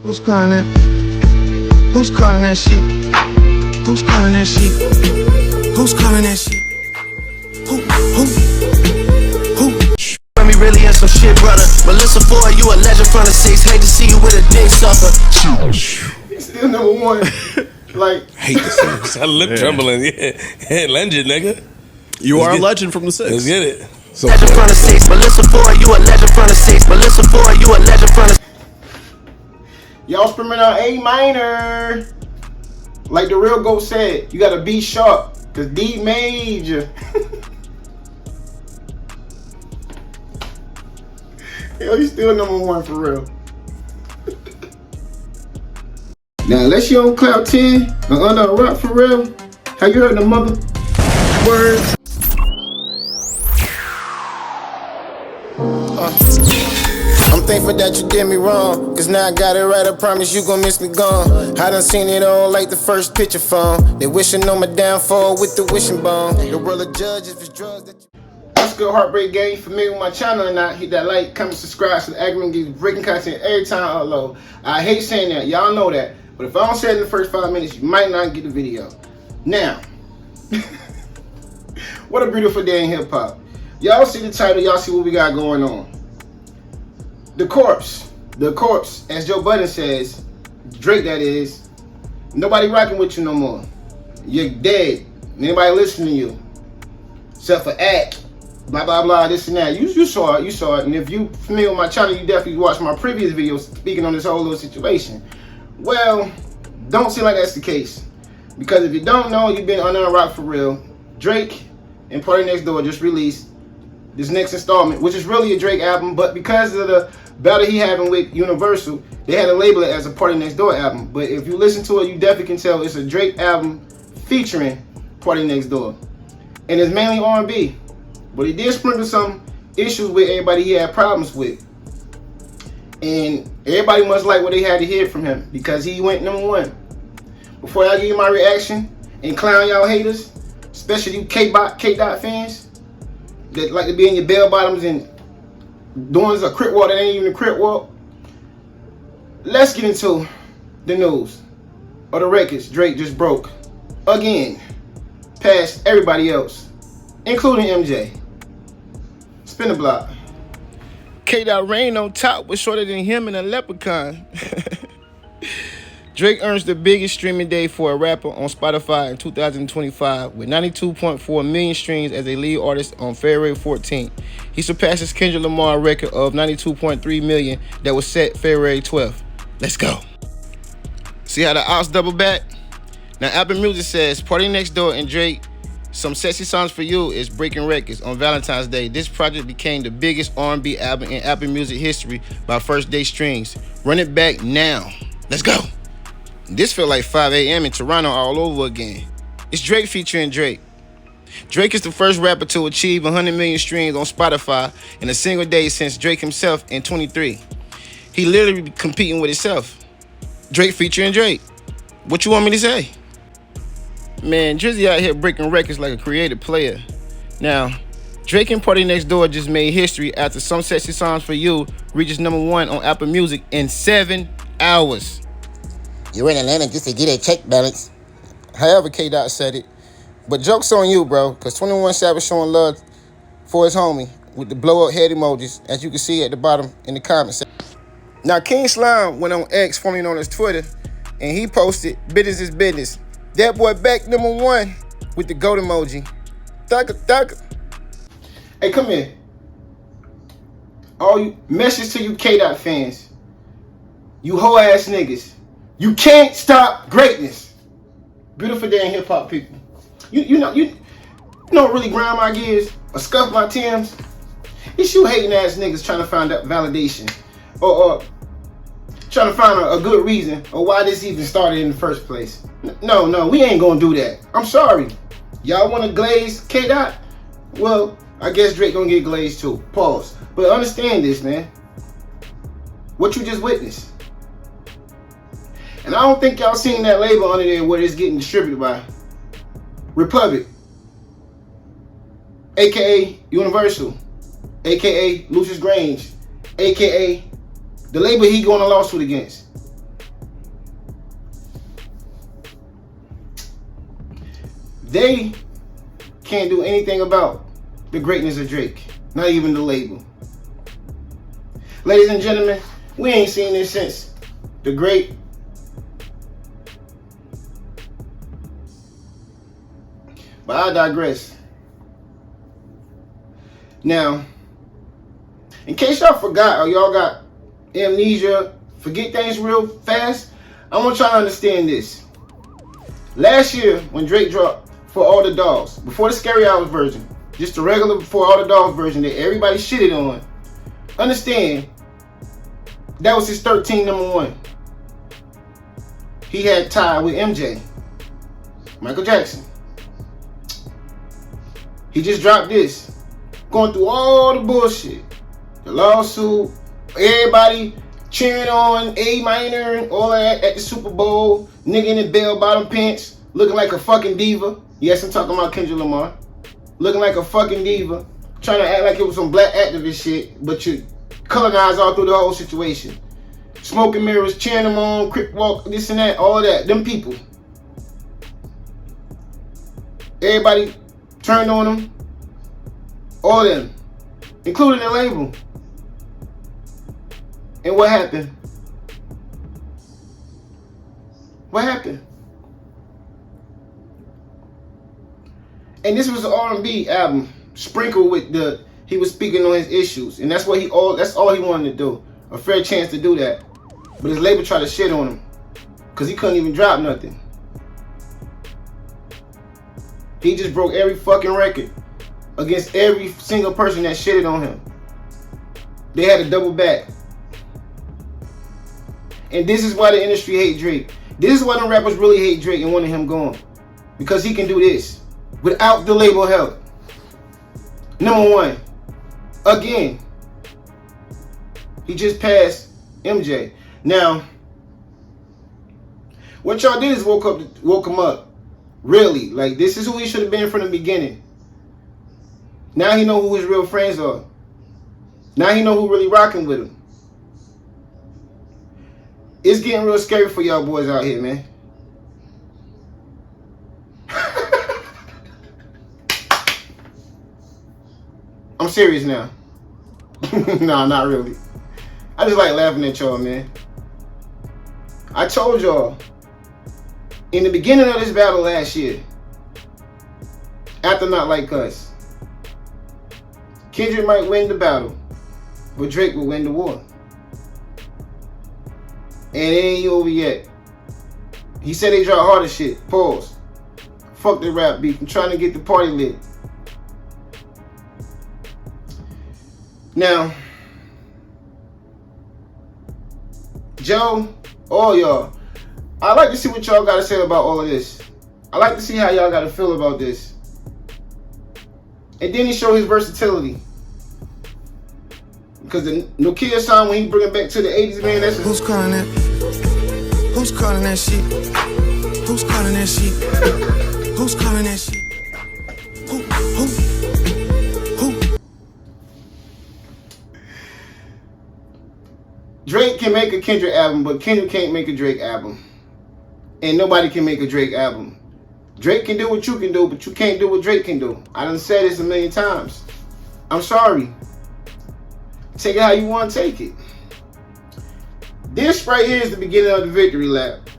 Who's calling that? Who's calling that shit? Who's calling that shit? Who's calling that shit? Who? Let me really in some shit, brother. Melissa Ford, you a legend from the 6. Hate to see you with a dick sucker. He's still #1. Like, hate to see this. I lip trembling. Yeah, legend, nigga. You are a legend from the 6. Let's get it. So legend from the 6. Melissa Ford, you a legend from the 6. Melissa Ford, you a legend from the. y'all screaming out A minor. Like the real GOAT said, you gotta be sharp, cause D major. Yo, he's still #1 for real. Now, unless you on cloud 10 or under a rock for real, have you heard the mother words? I'm thankful that you did me wrong, cause now I got it right, I promise you gon' miss me gone. I done seen it all like the first picture phone. They wishing on my downfall with the wishing bone. The world of judges for drugs that you. What's good, HeartBreak gang? Familiar with my channel or not, hit that like, comment, subscribe so the algorithm gives you breaking content every time I upload. I hate saying that, y'all know that, but if I don't say it in the first 5 minutes, you might not get the video. Now, what a beautiful day in hip hop. Y'all see the title, y'all see what we got going on. The corpse, as Joe Budden says, Drake that is, nobody rocking with you no more. You're dead. Anybody listening to you, except for act, blah blah blah, this and that. You saw it, and if you familiar with my channel, you definitely watched my previous videos speaking on this whole little situation. Well, don't seem like that's the case, because if you don't know, you've been under a rock for real. Drake and Party Next Door just released this next installment, which is really a Drake album, but because of the battle he having with Universal, they had to label it as a Party Next Door album. But if you listen to it, you definitely can tell it's a Drake album featuring Party Next Door, and it's mainly R&B. But he did sprinkle some issues with everybody he had problems with, and everybody must like what they had to hear from him, because he went #1. Before I give you my reaction and clown y'all haters, especially you K-Dot fans that like to be in your bell bottoms and doing a crit walk that ain't even a crit walk, let's get into the news or the records Drake just broke again, past everybody else, including MJ. Spin the block. K-Dot reign on top was shorter than him and a leprechaun. Drake earns the biggest streaming day for a rapper on Spotify in 2025 with 92.4 million streams as a lead artist on February 14th. He surpasses Kendrick Lamar record of 92.3 million that was set February 12th. Let's go. See how the odds double back? Now Apple Music says Party Next Door and Drake, Some Sexy Songs for You is breaking records on Valentine's Day. This project became the biggest R&B album in Apple Music history by first day streams. Run it back now. Let's go. This felt like 5 a.m. in Toronto all over again. It's Drake featuring Drake. Drake is the first rapper to achieve 100 million streams on Spotify in a single day since Drake himself in 23. He literally be competing with himself. Drake featuring Drake. What you want me to say? Man, Drizzy out here breaking records like a creative player. Now, Drake and Party Next Door just made history after Some Sexy Songs for You reaches #1 on Apple Music in 7 hours. You're in Atlanta just to get a check balance. However K-Dot said it. But joke's on you, bro, because 21 Savage showing love for his homie with the blow up head emojis, as you can see at the bottom in the comments. Now, King Slime went on X, formerly known as Twitter, and he posted, "Business is business. That boy back #1 with the goat emoji. Thugger, thugger." Hey, come here. All you message to you K-Dot fans, you hoe ass niggas. You can't stop greatness. Beautiful day in hip hop, people. You know what really grind my gears or scuff my Timbs? It's you hating ass niggas trying to find out validation or trying to find a good reason or why this even started in the first place. No, we ain't gonna do that. I'm sorry. Y'all want to glaze K-Dot? Well, I guess Drake gonna get glazed too. Pause. But understand this, man. What you just witnessed. And I don't think y'all seen that label under there where it's getting distributed by. Republic, aka Universal, aka Lucius Grange, aka the label he going to lawsuit against. They can't do anything about the greatness of Drake. Not even the label. Ladies and gentlemen, we ain't seen this since the great but I digress. Now, in case y'all forgot or y'all got amnesia, forget things real fast, I want y'all to understand this. Last year, when Drake dropped For All the Dogs, before the Scary Hours version, just the regular For All the Dogs version that everybody shitted on, understand, that was his 13 #1. He had tied with MJ, Michael Jackson. He just dropped this, going through all the bullshit, the lawsuit, everybody cheering on A minor, all of that at the Super Bowl, nigga in the bell-bottom pants, looking like a fucking diva. Yes, I'm talking about Kendrick Lamar. Looking like a fucking diva, trying to act like it was some black activist shit, but you colonized all through the whole situation. Smoking mirrors, cheering them on, Crip Walk, this and that, all of that, them people. Everybody turned on them, all of them, including the label. And what happened? What happened? And this was an R&B album, sprinkled with he was speaking on his issues, and that's all he wanted to do, a fair chance to do that. But his label tried to shit on him, because he couldn't even drop nothing. He just broke every fucking record against every single person that shitted on him. They had to double back. And this is why the industry hate Drake. This is why the rappers really hate Drake and wanted him gone. Because he can do this without the label help. #1. Again. He just passed MJ. Now, what y'all did is woke him up. Really. Like, this is who he should have been from the beginning. Now he know who his real friends are. Now he know who really rocking with him. It's getting real scary for y'all boys out here, man. I'm serious now. Nah, not really. I just like laughing at y'all, man. I told y'all in the beginning of this battle last year, after Not Like Us, Kendrick might win the battle, but Drake will win the war. And it ain't over yet. He said they drop harder shit. Pause. Fuck the rap beef. I'm trying to get the party lit. Now, Joe, all y'all, I'd like to see what y'all got to say about all of this. I'd like to see how y'all got to feel about this. And then he showed his versatility. Because the Nokia song, when he bring it back to the 80s, man, that's... Who's calling that? Who's calling that shit? Who's calling that shit? Who's calling that shit? Who? Drake can make a Kendrick album, but Kendrick can't make a Drake album. And nobody can make a Drake album. Drake can do what you can do, but you can't do what Drake can do. I done said this a million times. I'm sorry. Take it how you want to take it. This right here is the beginning of the victory lap.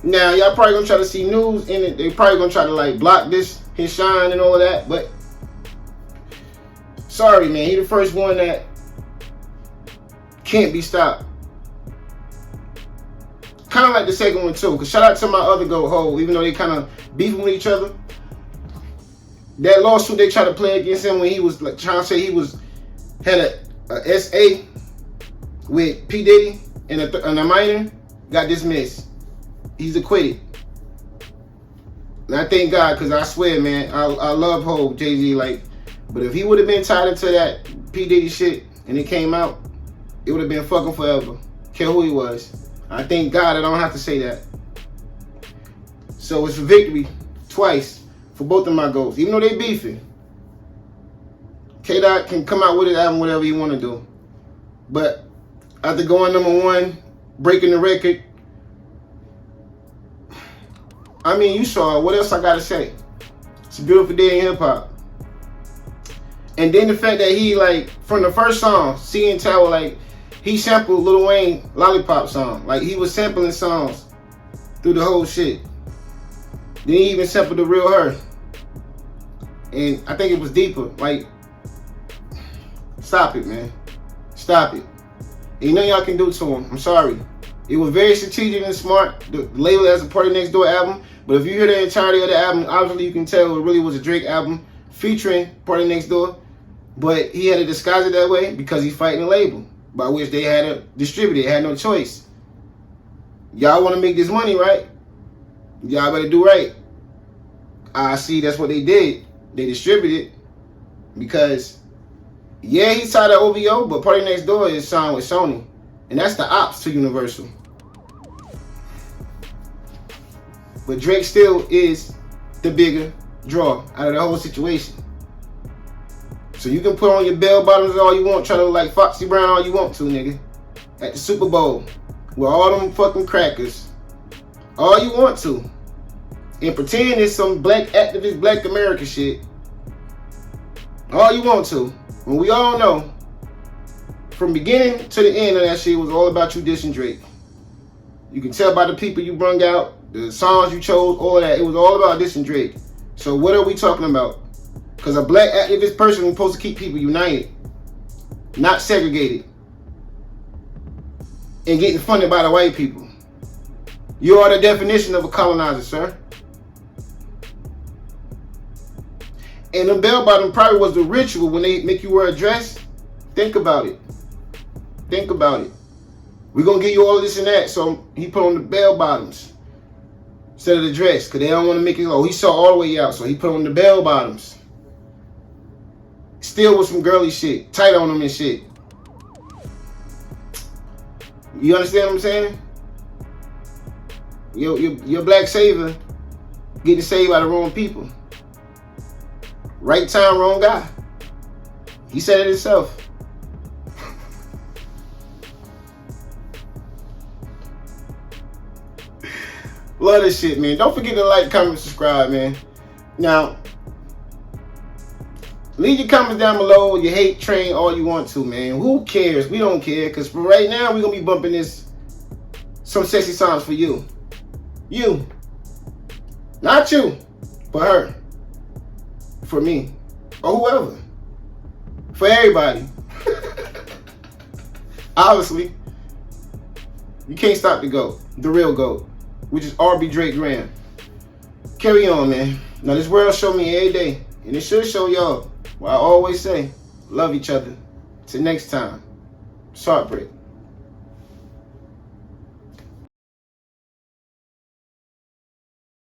Now, y'all probably gonna try to see news in it. They probably gonna try to like block his shine and all of that. But sorry, man. He the first one that can't be stopped. Kind of like the second one too. Cause shout out to my other GOAT Ho, even though they kind of beefing with each other. That lawsuit they tried to play against him when he was like trying to say he had a SA with P Diddy and a minor, got dismissed. He's acquitted. And I thank God, because I swear, man, I love Ho, Jay-Z, like, but if he would have been tied into that P Diddy shit and it came out, it would have been fucking forever. Care who he was. I thank God I don't have to say that. So it's a victory twice for both of my goals, even though they beefing. K-Dot can come out with his album, whatever he want to do. But after going #1, breaking the record, I mean, you saw it. What else I got to say? It's a beautiful day in hip hop. And then the fact that he, like, from the first song, CN Tower, like, he sampled Lil Wayne Lollipop song. Like, he was sampling songs through the whole shit. Then he even sampled The Real Her. And I think it was deeper. Like, stop it, man. Stop it. Ain't nothing y'all can do to him. I'm sorry. It was very strategic and smart. The label as a Party Next Door album. But if you hear the entirety of the album, obviously you can tell it really was a Drake album featuring Party Next Door. But he had to disguise it that way because he's fighting a label, by which they had to distribute it. They had no choice. Y'all want to make this money, right? Y'all better do right. I see that's what they did. They distributed because, yeah, he signed at OVO, but Party Next Door is signed with Sony. And that's the ops to Universal. But Drake still is the bigger draw out of the whole situation. So you can put on your bell bottoms all you want, try to look like Foxy Brown all you want to, nigga. At the Super Bowl. With all them fucking crackers. All you want to. And pretend it's some black activist, black American shit. All you want to. When we all know, from beginning to the end of that shit was all about you dissing Drake. You can tell by the people you brung out, the songs you chose, all that. It was all about dissing Drake. So what are we talking about? Because a black activist person is supposed to keep people united, not segregated, and getting funded by the white people. You are the definition of a colonizer, sir. And the bell bottom probably was the ritual when they make you wear a dress. Think about it. Think about it. We're going to give you all of this and that. So he put on the bell bottoms instead of the dress because they don't want to make it low. He saw all the way out, so he put on the bell bottoms. Still with some girly shit, tight on them and shit. You understand what I'm saying? Your black savior getting saved by the wrong people. Right time, wrong guy. He said it himself. Love this shit, man. Don't forget to like, comment, subscribe, man. Now, leave your comments down below. You hate train all you want to, man. Who cares? We don't care. Because for right now, we're going to be bumping some sexy songs for you. You. Not you. For her. For me. Or whoever. For everybody. Obviously. You can't stop the GOAT. The real GOAT. Which is RB Drake Graham. Carry on, man. Now, this world show me every day. And it should show y'all. Well, I always say, love each other. Till next time, it's HeartBreak.